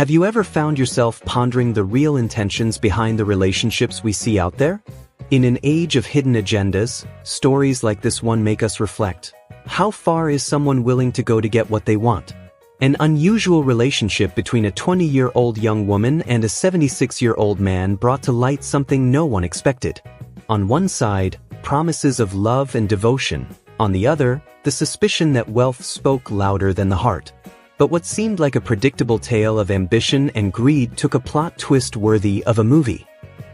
Have you ever found yourself pondering the real intentions behind the relationships we see out there? In an age of hidden agendas, stories like this one make us reflect. How far is someone willing to go to get what they want? An unusual relationship between a 20-year-old young woman and a 76-year-old man brought to light something no one expected. On one side, promises of love and devotion. On the other, the suspicion that wealth spoke louder than the heart. But what seemed like a predictable tale of ambition and greed took a plot twist worthy of a movie.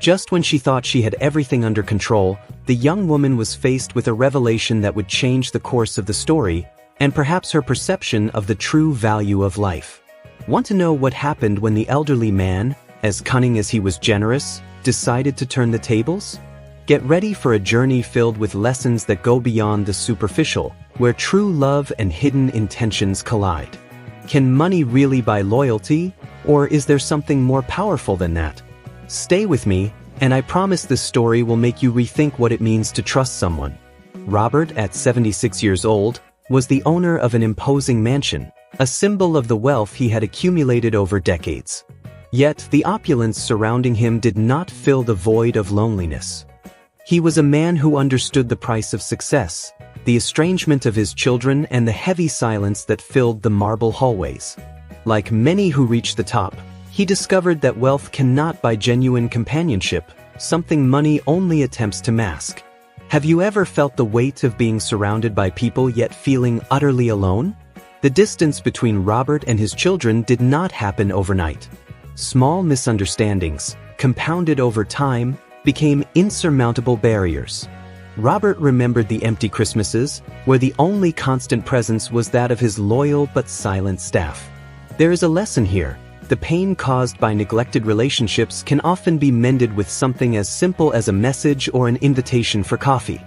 Just when she thought she had everything under control, the young woman was faced with a revelation that would change the course of the story, and perhaps her perception of the true value of life. Want to know what happened when the elderly man, as cunning as he was generous, decided to turn the tables? Get ready for a journey filled with lessons that go beyond the superficial, where true love and hidden intentions collide. Can money really buy loyalty, or is there something more powerful than that? Stay with me, and I promise this story will make you rethink what it means to trust someone. Robert, at 76 years old, was the owner of an imposing mansion, a symbol of the wealth he had accumulated over decades. Yet, the opulence surrounding him did not fill the void of loneliness. He was a man who understood the price of success, the estrangement of his children, and the heavy silence that filled the marble hallways. Like many who reach the top, he discovered that wealth cannot buy genuine companionship, something money only attempts to mask. Have you ever felt the weight of being surrounded by people yet feeling utterly alone? The distance between Robert and his children did not happen overnight. Small misunderstandings, compounded over time, became insurmountable barriers. Robert remembered the empty Christmases, where the only constant presence was that of his loyal but silent staff. There is a lesson here. The pain caused by neglected relationships can often be mended with something as simple as a message or an invitation for coffee.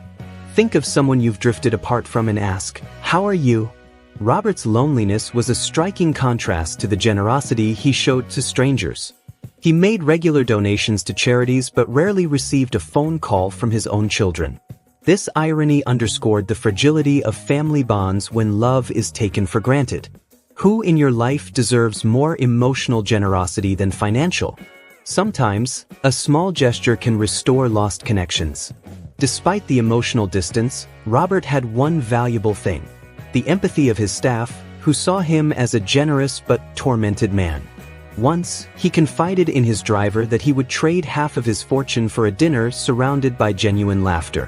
Think of someone you've drifted apart from and ask, "How are you?" Robert's loneliness was a striking contrast to the generosity he showed to strangers. He made regular donations to charities but rarely received a phone call from his own children. This irony underscored the fragility of family bonds when love is taken for granted. Who in your life deserves more emotional generosity than financial? Sometimes, a small gesture can restore lost connections. Despite the emotional distance, Robert had one valuable thing: the empathy of his staff, who saw him as a generous but tormented man. Once, he confided in his driver that he would trade half of his fortune for a dinner surrounded by genuine laughter.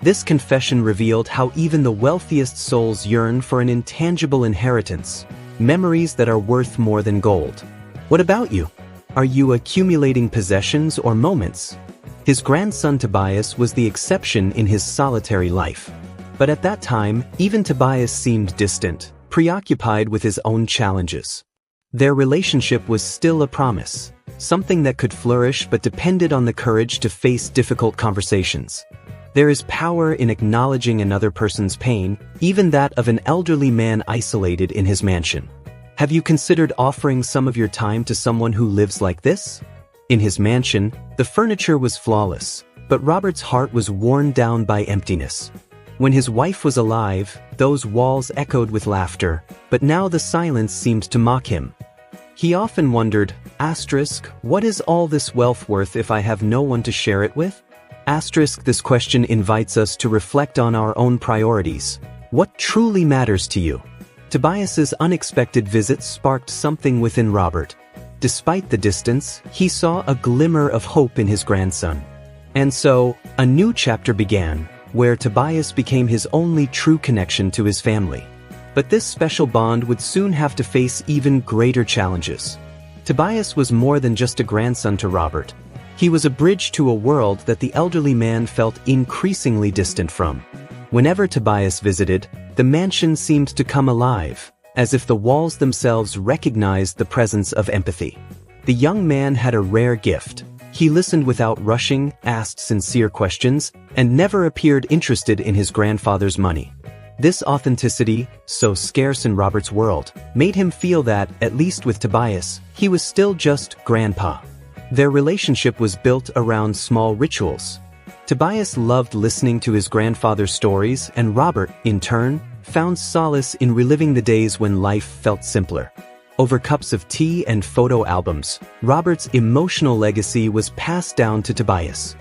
This confession revealed how even the wealthiest souls yearn for an intangible inheritance, memories that are worth more than gold. What about you? Are you accumulating possessions or moments? His grandson Tobias was the exception in his solitary life. But at that time, even Tobias seemed distant, preoccupied with his own challenges. Their relationship was still a promise, something that could flourish but depended on the courage to face difficult conversations. There is power in acknowledging another person's pain, even that of an elderly man isolated in his mansion. Have you considered offering some of your time to someone who lives like this? In his mansion, the furniture was flawless, but Robert's heart was worn down by emptiness. When his wife was alive, those walls echoed with laughter, but now the silence seemed to mock him. He often wondered, what is all this wealth worth if I have no one to share it with? This question invites us to reflect on our own priorities. What truly matters to you? Tobias's unexpected visit sparked something within Robert. Despite the distance, he saw a glimmer of hope in his grandson. And so, a new chapter began, where Tobias became his only true connection to his family. But this special bond would soon have to face even greater challenges. Tobias was more than just a grandson to Robert. He was a bridge to a world that the elderly man felt increasingly distant from. Whenever Tobias visited, the mansion seemed to come alive, as if the walls themselves recognized the presence of empathy. The young man had a rare gift. He listened without rushing, asked sincere questions, and never appeared interested in his grandfather's money. This authenticity, so scarce in Robert's world, made him feel that, at least with Tobias, he was still just grandpa. Their relationship was built around small rituals. Tobias loved listening to his grandfather's stories, and Robert, in turn, found solace in reliving the days when life felt simpler. Over cups of tea and photo albums, Robert's emotional legacy was passed down to Tobias.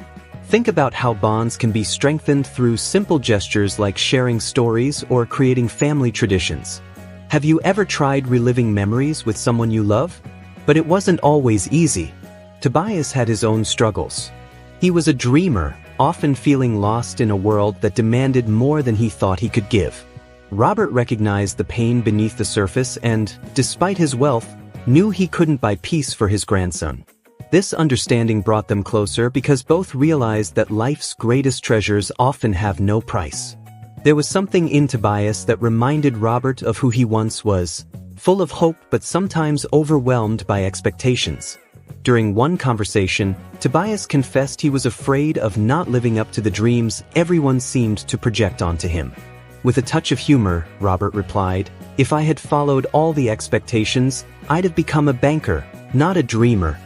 Think about how bonds can be strengthened through simple gestures like sharing stories or creating family traditions. Have you ever tried reliving memories with someone you love? But it wasn't always easy. Tobias had his own struggles. He was a dreamer, often feeling lost in a world that demanded more than he thought he could give. Robert recognized the pain beneath the surface and, despite his wealth, knew he couldn't buy peace for his grandson. This understanding brought them closer because both realized that life's greatest treasures often have no price. There was something in Tobias that reminded Robert of who he once was, full of hope but sometimes overwhelmed by expectations. During one conversation, Tobias confessed he was afraid of not living up to the dreams everyone seemed to project onto him. With a touch of humor, Robert replied, "If I had followed all the expectations, I'd have become a banker, not a dreamer."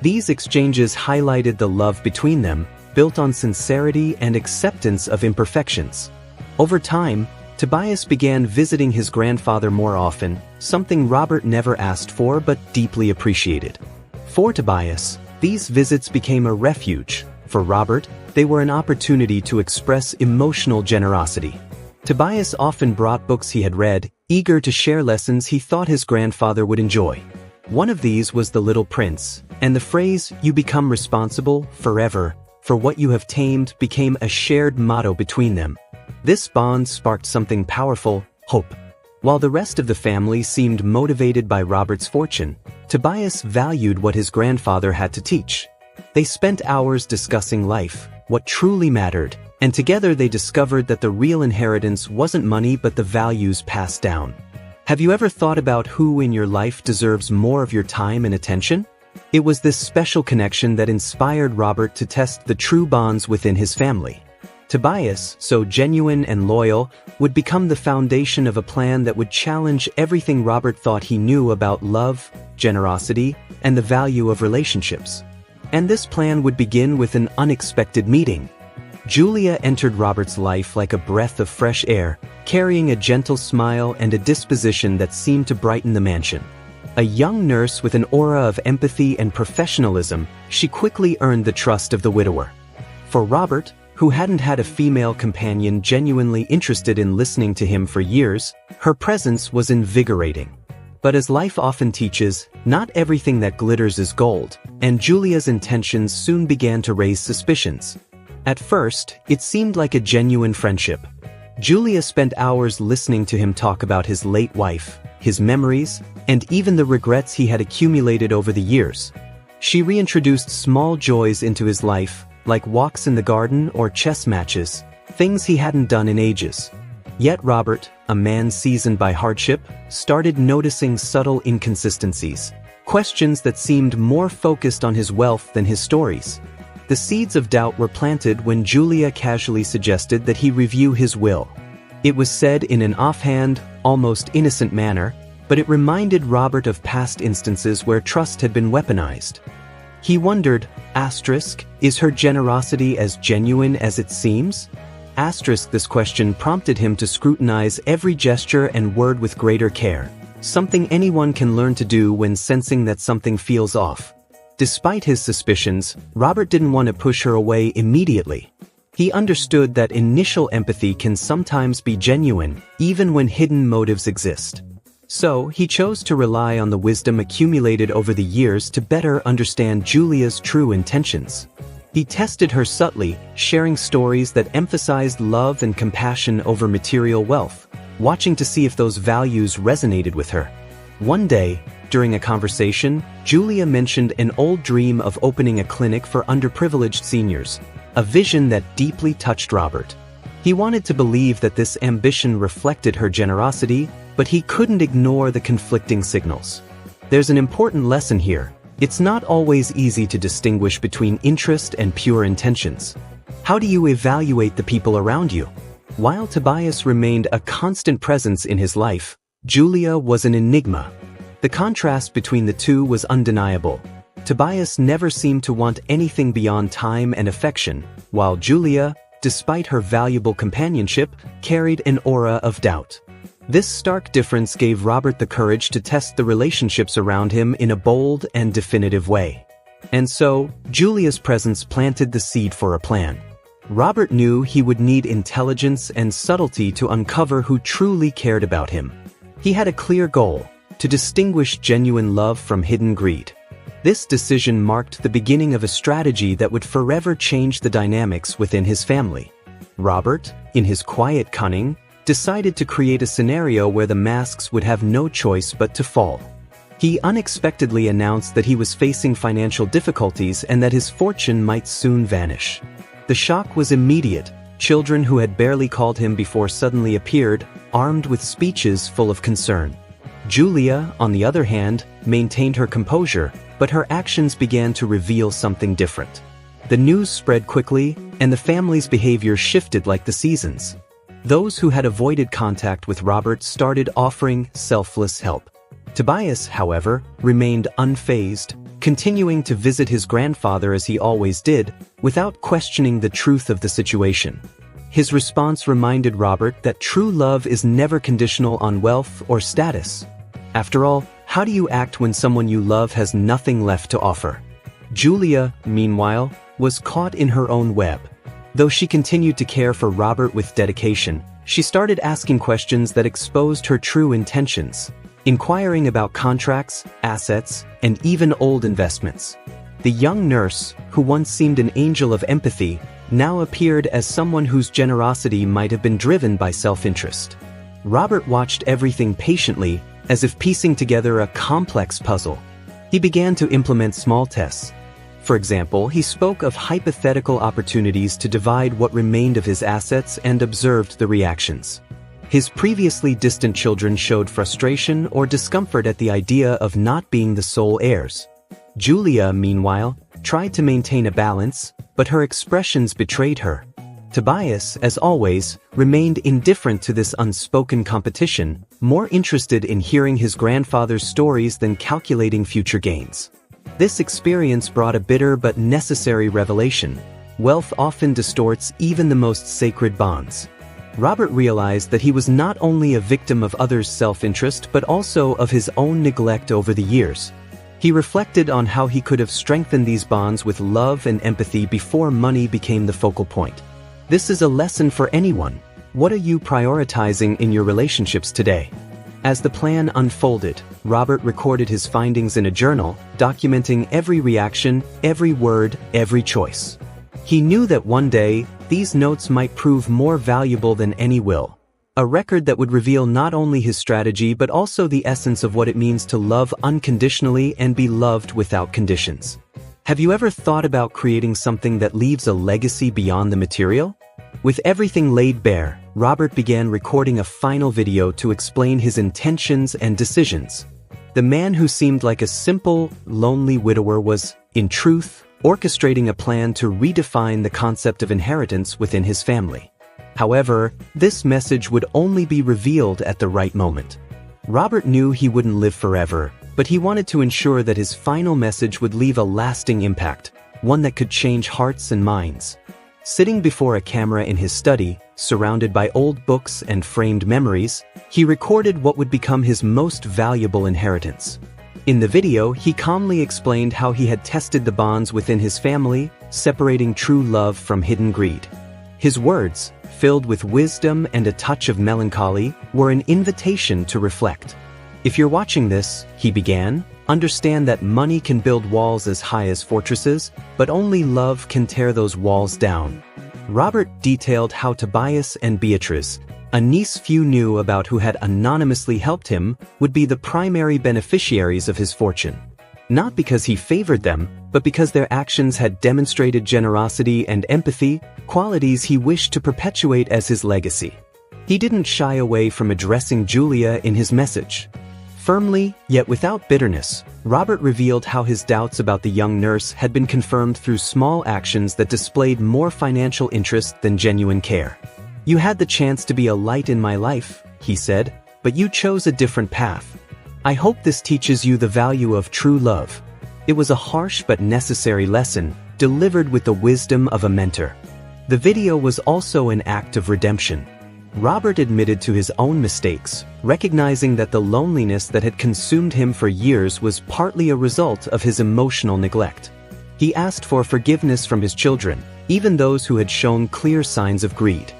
These exchanges highlighted the love between them, built on sincerity and acceptance of imperfections. Over time, Tobias began visiting his grandfather more often, something Robert never asked for but deeply appreciated. For Tobias, these visits became a refuge. For Robert, they were an opportunity to express emotional generosity. Tobias often brought books he had read, eager to share lessons he thought his grandfather would enjoy. One of these was The Little Prince, and the phrase, "You become responsible, forever, for what you have tamed," became a shared motto between them. This bond sparked something powerful, hope. While the rest of the family seemed motivated by Robert's fortune, Tobias valued what his grandfather had to teach. They spent hours discussing life, what truly mattered, and together they discovered that the real inheritance wasn't money but the values passed down. Have you ever thought about who in your life deserves more of your time and attention? It was this special connection that inspired Robert to test the true bonds within his family. Tobias, so genuine and loyal, would become the foundation of a plan that would challenge everything Robert thought he knew about love, generosity, and the value of relationships. And this plan would begin with an unexpected meeting. Julia entered Robert's life like a breath of fresh air, carrying a gentle smile and a disposition that seemed to brighten the mansion. A young nurse with an aura of empathy and professionalism, she quickly earned the trust of the widower. For Robert, who hadn't had a female companion genuinely interested in listening to him for years, her presence was invigorating. But as life often teaches, not everything that glitters is gold, and Julia's intentions soon began to raise suspicions. At first, it seemed like a genuine friendship. Julia spent hours listening to him talk about his late wife, his memories, and even the regrets he had accumulated over the years. She reintroduced small joys into his life, like walks in the garden or chess matches, things he hadn't done in ages. Yet Robert, a man seasoned by hardship, started noticing subtle inconsistencies, questions that seemed more focused on his wealth than his stories. The seeds of doubt were planted when Julia casually suggested that he review his will. It was said in an offhand, almost innocent manner, but it reminded Robert of past instances where trust had been weaponized. He wondered, is her generosity as genuine as it seems? This question prompted him to scrutinize every gesture and word with greater care, something anyone can learn to do when sensing that something feels off. Despite his suspicions, Robert didn't want to push her away immediately. He understood that initial empathy can sometimes be genuine, even when hidden motives exist. So, he chose to rely on the wisdom accumulated over the years to better understand Julia's true intentions. He tested her subtly, sharing stories that emphasized love and compassion over material wealth, watching to see if those values resonated with her. One day, during a conversation, Julia mentioned an old dream of opening a clinic for underprivileged seniors, a vision that deeply touched Robert. He wanted to believe that this ambition reflected her generosity, but he couldn't ignore the conflicting signals. There's an important lesson here. It's not always easy to distinguish between interest and pure intentions. How do you evaluate the people around you? While Tobias remained a constant presence in his life, Julia was an enigma. The contrast between the two was undeniable. Tobias never seemed to want anything beyond time and affection, while Julia, despite her valuable companionship, carried an aura of doubt. This stark difference gave Robert the courage to test the relationships around him in a bold and definitive way. And so, Julia's presence planted the seed for a plan. Robert knew he would need intelligence and subtlety to uncover who truly cared about him. He had a clear goal: to distinguish genuine love from hidden greed. This decision marked the beginning of a strategy that would forever change the dynamics within his family. Robert, in his quiet cunning, decided to create a scenario where the masks would have no choice but to fall. He unexpectedly announced that he was facing financial difficulties and that his fortune might soon vanish. The shock was immediate. Children who had barely called him before suddenly appeared, armed with speeches full of concern. Julia, on the other hand, maintained her composure, but her actions began to reveal something different. The news spread quickly, and the family's behavior shifted like the seasons. Those who had avoided contact with Robert started offering selfless help. Tobias, however, remained unfazed, continuing to visit his grandfather as he always did, without questioning the truth of the situation. His response reminded Robert that true love is never conditional on wealth or status. After all, how do you act when someone you love has nothing left to offer? Julia, meanwhile, was caught in her own web. Though she continued to care for Robert with dedication, she started asking questions that exposed her true intentions, inquiring about contracts, assets, and even old investments. The young nurse, who once seemed an angel of empathy, now appeared as someone whose generosity might have been driven by self-interest. Robert watched everything patiently, as if piecing together a complex puzzle. He began to implement small tests. For example, he spoke of hypothetical opportunities to divide what remained of his assets and observed the reactions. His previously distant children showed frustration or discomfort at the idea of not being the sole heirs. Julia, meanwhile, tried to maintain a balance, but her expressions betrayed her. Tobias, as always, remained indifferent to this unspoken competition, more interested in hearing his grandfather's stories than calculating future gains. This experience brought a bitter but necessary revelation. Wealth often distorts even the most sacred bonds. Robert realized that he was not only a victim of others' self-interest but also of his own neglect over the years. He reflected on how he could have strengthened these bonds with love and empathy before money became the focal point. This is a lesson for anyone. What are you prioritizing in your relationships today? As the plan unfolded, Robert recorded his findings in a journal, documenting every reaction, every word, every choice. He knew that one day, these notes might prove more valuable than any will. A record that would reveal not only his strategy but also the essence of what it means to love unconditionally and be loved without conditions. Have you ever thought about creating something that leaves a legacy beyond the material? With everything laid bare, Robert began recording a final video to explain his intentions and decisions. The man who seemed like a simple, lonely widower was, in truth, orchestrating a plan to redefine the concept of inheritance within his family. However, this message would only be revealed at the right moment. Robert knew he wouldn't live forever, but he wanted to ensure that his final message would leave a lasting impact, one that could change hearts and minds. Sitting before a camera in his study, surrounded by old books and framed memories, he recorded what would become his most valuable inheritance. In the video, he calmly explained how he had tested the bonds within his family, separating true love from hidden greed. His words, filled with wisdom and a touch of melancholy, were an invitation to reflect. If you're watching this, he began, understand that money can build walls as high as fortresses, but only love can tear those walls down. Robert detailed how Tobias and Beatrice, a niece few knew about who had anonymously helped him, would be the primary beneficiaries of his fortune. Not because he favored them, but because their actions had demonstrated generosity and empathy, qualities he wished to perpetuate as his legacy. He didn't shy away from addressing Julia in his message. Firmly, yet without bitterness, Robert revealed how his doubts about the young nurse had been confirmed through small actions that displayed more financial interest than genuine care. "You had the chance to be a light in my life," he said, "but you chose a different path. I hope this teaches you the value of true love." It was a harsh but necessary lesson, delivered with the wisdom of a mentor. The video was also an act of redemption. Robert admitted to his own mistakes, recognizing that the loneliness that had consumed him for years was partly a result of his emotional neglect. He asked for forgiveness from his children, even those who had shown clear signs of greed.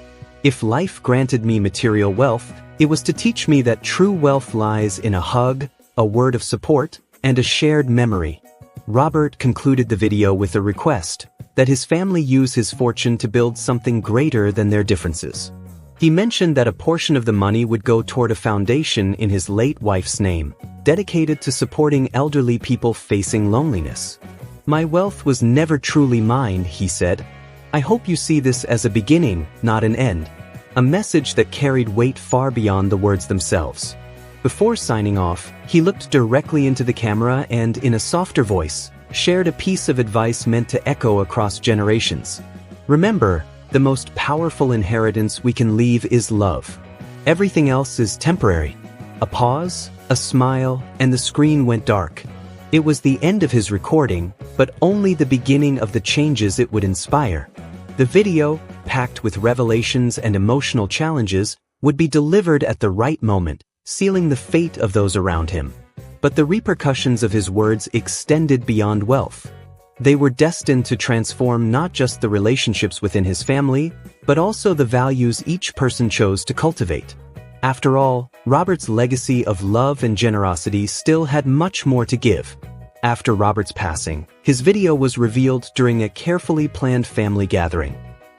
If life granted me material wealth, it was to teach me that true wealth lies in a hug, a word of support, and a shared memory. Robert concluded the video with a request that his family use his fortune to build something greater than their differences. He mentioned that a portion of the money would go toward a foundation in his late wife's name, dedicated to supporting elderly people facing loneliness. "My wealth was never truly mine," he said. "I hope you see this as a beginning, not an end." A message that carried weight far beyond the words themselves. Before signing off, he looked directly into the camera and, in a softer voice, shared a piece of advice meant to echo across generations. "Remember, the most powerful inheritance we can leave is love. Everything else is temporary." A pause, a smile, and the screen went dark. It was the end of his recording, but only the beginning of the changes it would inspire. The video, packed with revelations and emotional challenges, would be delivered at the right moment, sealing the fate of those around him. But the repercussions of his words extended beyond wealth. They were destined to transform not just the relationships within his family, but also the values each person chose to cultivate. After all, Robert's legacy of love and generosity still had much more to give. After Robert's passing, his video was revealed during a carefully planned family gathering.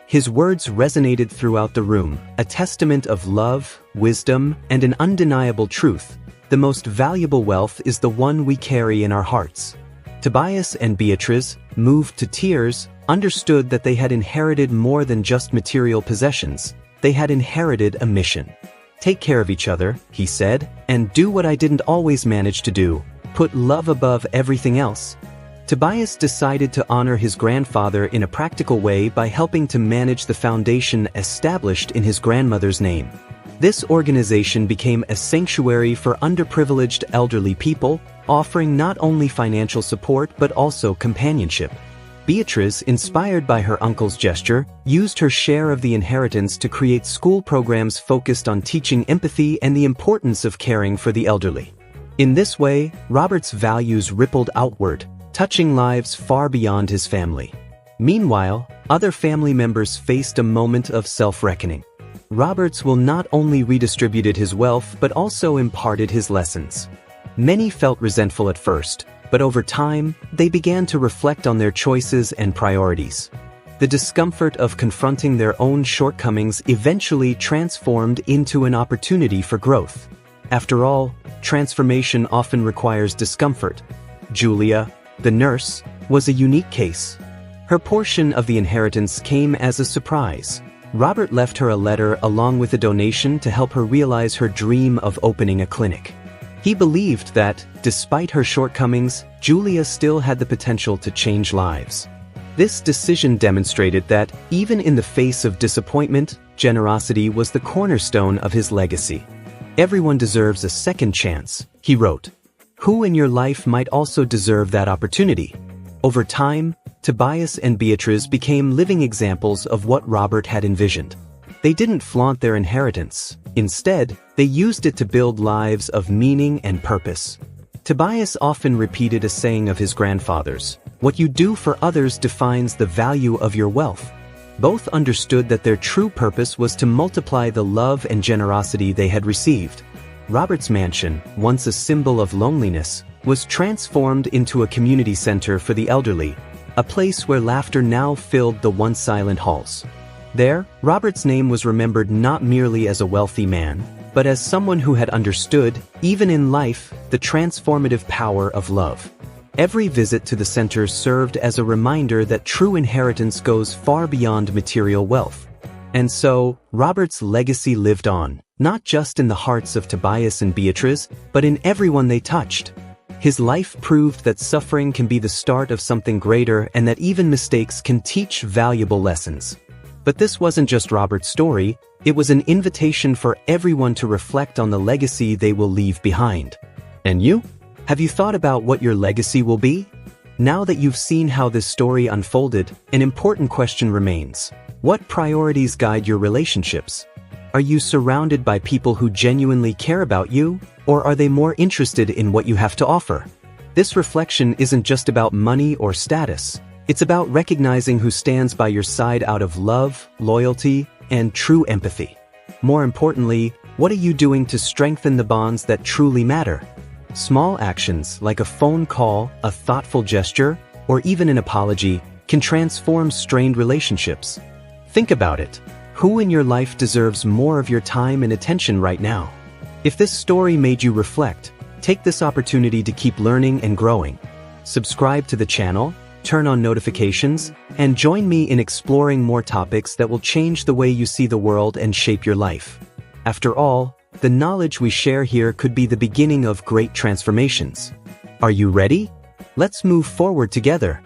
His words resonated throughout the room, a testament of love, wisdom, and an undeniable truth. The most valuable wealth is the one we carry in our hearts. Tobias and Beatrice, moved to tears, understood that they had inherited more than just material possessions. They had inherited a mission. "Take care of each other," he said, "and do what I didn't always manage to do. Put love above everything else." Tobias decided to honor his grandfather in a practical way by helping to manage the foundation established in his grandmother's name. This organization became a sanctuary for underprivileged elderly people, offering not only financial support but also companionship. Beatrice, inspired by her uncle's gesture, used her share of the inheritance to create school programs focused on teaching empathy and the importance of caring for the elderly. In this way, Robert's values rippled outward, touching lives far beyond his family. Meanwhile, other family members faced a moment of self-reckoning. Roberts will not only redistributed his wealth but also imparted his lessons. Many felt resentful at first, but over time, they began to reflect on their choices and priorities. The discomfort of confronting their own shortcomings eventually transformed into an opportunity for growth. After all, transformation often requires discomfort. Julia, the nurse, was a unique case. Her portion of the inheritance came as a surprise. Robert left her a letter along with a donation to help her realize her dream of opening a clinic. He believed that, despite her shortcomings, Julia still had the potential to change lives. This decision demonstrated that, even in the face of disappointment, generosity was the cornerstone of his legacy. "Everyone deserves a second chance," he wrote. "Who in your life might also deserve that opportunity?" Over time, Tobias and Beatrice became living examples of what Robert had envisioned. They didn't flaunt their inheritance. Instead, they used it to build lives of meaning and purpose. Tobias often repeated a saying of his grandfather's, "What you do for others defines the value of your wealth." Both understood that their true purpose was to multiply the love and generosity they had received. Robert's mansion, once a symbol of loneliness, was transformed into a community center for the elderly, a place where laughter now filled the once silent halls. There, Robert's name was remembered not merely as a wealthy man, but as someone who had understood, even in life, the transformative power of love. Every visit to the center served as a reminder that true inheritance goes far beyond material wealth. And so, Robert's legacy lived on, not just in the hearts of Tobias and Beatrice, but in everyone they touched. His life proved that suffering can be the start of something greater and that even mistakes can teach valuable lessons. But this wasn't just Robert's story, it was an invitation for everyone to reflect on the legacy they will leave behind. And you? Have you thought about what your legacy will be? Now that you've seen how this story unfolded, an important question remains. What priorities guide your relationships? Are you surrounded by people who genuinely care about you, or are they more interested in what you have to offer? This reflection isn't just about money or status. It's about recognizing who stands by your side out of love, loyalty, and true empathy. More importantly, what are you doing to strengthen the bonds that truly matter? Small actions like a phone call, a thoughtful gesture, or even an apology can transform strained relationships. Think about it. Who in your life deserves more of your time and attention right now? If this story made you reflect, take this opportunity to keep learning and growing. Subscribe to the channel, turn on notifications, and join me in exploring more topics that will change the way you see the world and shape your life. After all, the knowledge we share here could be the beginning of great transformations. Are you ready? Let's move forward together.